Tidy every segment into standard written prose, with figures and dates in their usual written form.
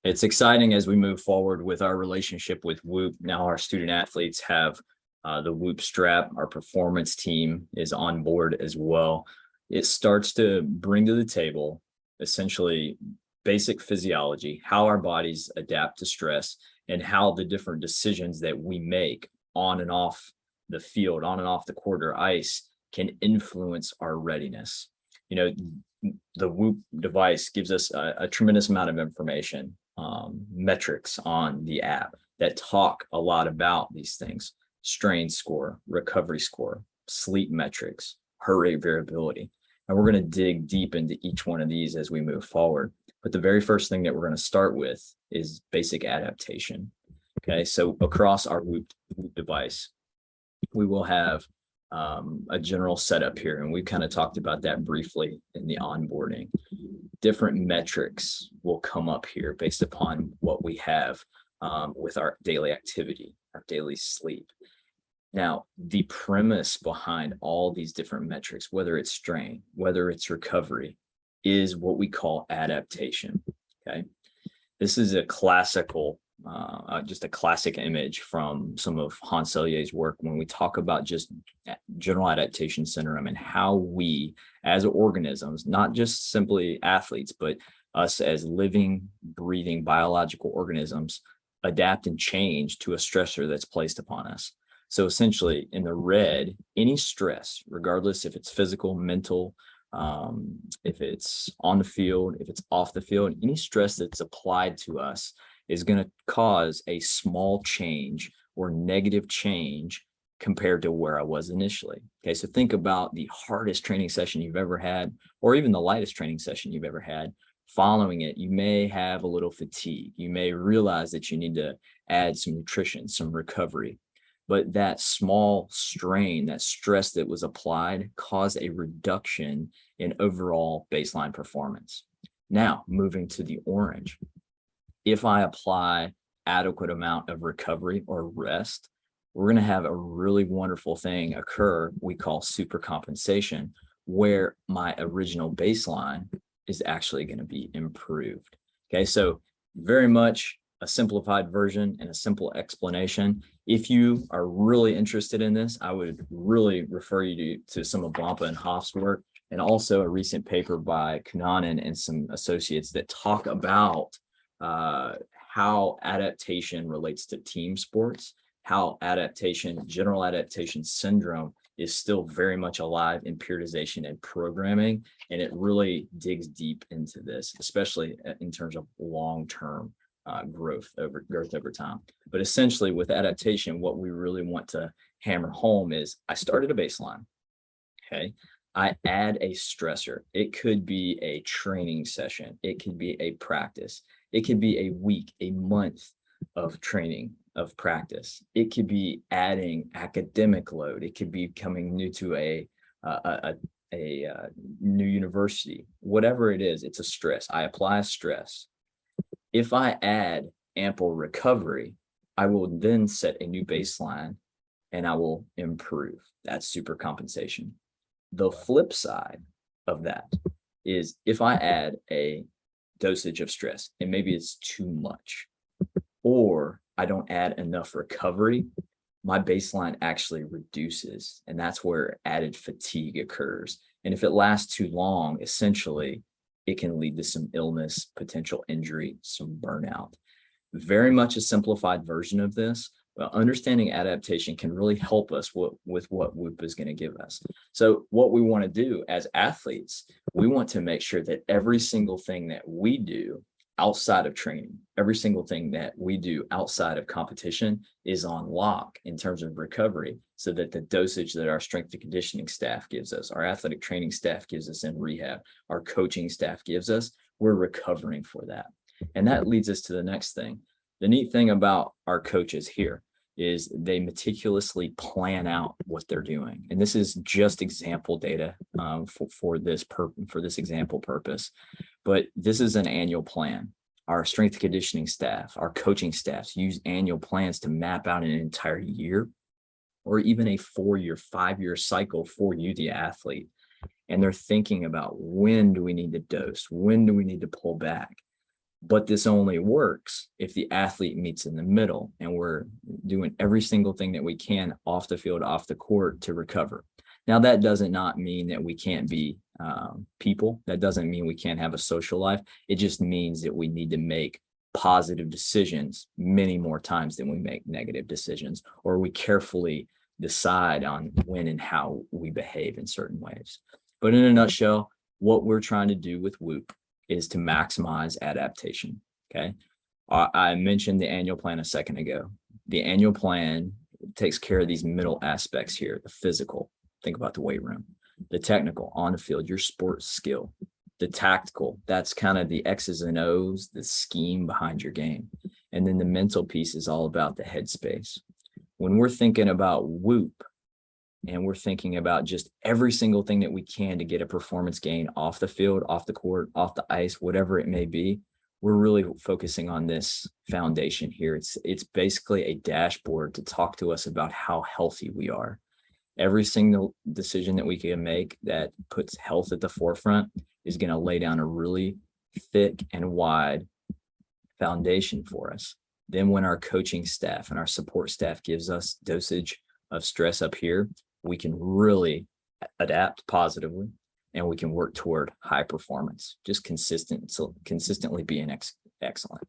It's exciting as we move forward with our relationship with Whoop. Now our student athletes have the Whoop strap. Our performance team is on board as well. It starts to bring to the table essentially basic physiology, how our bodies adapt to stress, and how the different decisions that we make on and off the field, on and off the court or ice, can influence our readiness. You know, the Whoop device gives us a tremendous amount of information, metrics on the app that talk a lot about these things: strain score, recovery score, sleep metrics, heart rate variability. And we're going to dig deep into each one of these as we move forward. But the very first thing that we're going to start with is basic adaptation. Okay, so across our Whoop device, we will have a general setup here, and we kind of talked about that briefly in the onboarding. Different metrics will come up here based upon what we have with our daily activity, our daily sleep. Now, the premise behind all these different metrics, whether it's strain, whether it's recovery, is what we call adaptation. Okay, this is a classical just a classic image from some of Hans Selye's work when we talk about just general adaptation syndrome and how we as organisms, not just simply athletes, but us as living, breathing biological organisms, adapt and change to a stressor that's placed upon us. So essentially in the red, any stress, regardless if it's physical, mental, if it's on the field, if it's off the field, any stress that's applied to us is going to cause a small change or negative change compared to where I was initially. Okay, so think about the hardest training session you've ever had, or even the lightest training session you've ever had. Following it, you may have a little fatigue. You may realize that you need to add some nutrition, some recovery. But that small strain, that stress that was applied, caused a reduction in overall baseline performance. Now, moving to the orange. If I apply adequate amount of recovery or rest, we're going to have a really wonderful thing occur we call supercompensation, where my original baseline is actually going to be improved. Okay, so very much a simplified version and a simple explanation. If you are really interested in this, I would really refer you to some of Bompa and Hoff's work, and also a recent paper by Kunanen and some associates that talk about how adaptation relates to team sports, how adaptation, general adaptation syndrome is still very much alive in periodization and programming. And it really digs deep into this, especially in terms of long-term growth over time. But essentially with adaptation, what we really want to hammer home is I started a baseline. Okay. I add a stressor. It could be a training session. It could be a practice. It could be a week, a month of training, of practice. It could be adding academic load. It could be coming new to a new university. Whatever it is, it's a stress. I apply a stress. If I add ample recovery, I will then set a new baseline and I will improve. That's supercompensation. The flip side of that is if I add a dosage of stress and maybe it's too much, or I don't add enough recovery, my baseline actually reduces. And that's where added fatigue occurs. And if it lasts too long, essentially, it can lead to some illness, potential injury, some burnout. Very much a simplified version of this, but understanding adaptation can really help us with what Whoop is going to give us. So what we want to do as athletes, we want to make sure that every single thing that we do outside of training, every single thing that we do outside of competition is on lock in terms of recovery, so that the dosage that our strength and conditioning staff gives us, our athletic training staff gives us in rehab, our coaching staff gives us, we're recovering for that. And that leads us to the next thing. The neat thing about our coaches here is they meticulously plan out what they're doing. And this is just example data for this example purpose. But this is an annual plan. Our strength and conditioning staff, our coaching staffs use annual plans to map out an entire year or even a 4-year, 5-year cycle for you, the athlete. And they're thinking about, when do we need to dose? When do we need to pull back? But this only works if the athlete meets in the middle and we're doing every single thing that we can off the field, off the court to recover. Now, that doesn't not mean that we can't be people. That doesn't mean we can't have a social life. It just means that we need to make positive decisions many more times than we make negative decisions, or we carefully decide on when and how we behave in certain ways. But in a nutshell, what we're trying to do with Whoop is to maximize adaptation. Okay. I mentioned the annual plan a second ago. The annual plan takes care of these middle aspects here: the physical, think about the weight room; the technical, on the field, your sports skill; the tactical, that's kind of the X's and O's, the scheme behind your game. And then the mental piece is all about the headspace. When we're thinking about Whoop, and we're thinking about just every single thing that we can to get a performance gain off the field, off the court, off the ice, whatever it may be, we're really focusing on this foundation here. It's basically a dashboard to talk to us about how healthy we are. Every single decision that we can make that puts health at the forefront is going to lay down a really thick and wide foundation for us. Then when our coaching staff and our support staff gives us dosage of stress up here, we can really adapt positively, and we can work toward high performance, just consistently being excellent.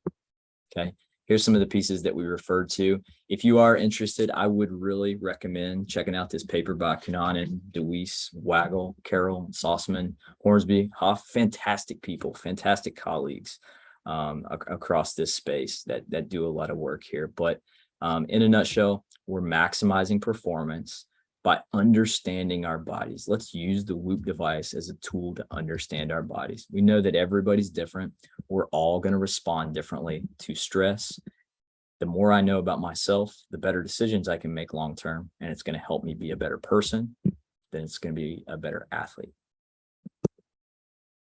Okay. Here's some of the pieces that we referred to. If you are interested, I would really recommend checking out this paper by Cunanan, DeWeese, Waggle, Carroll, Sauceman, Hornsby, Hoff. Fantastic people, fantastic colleagues across this space that do a lot of work here. But in a nutshell, we're maximizing performance by understanding our bodies. Let's use the Whoop device as a tool to understand our bodies. We know that everybody's different. We're all going to respond differently to stress. The more I know about myself, the better decisions I can make long-term, and it's going to help me be a better person. Then it's going to be a better athlete.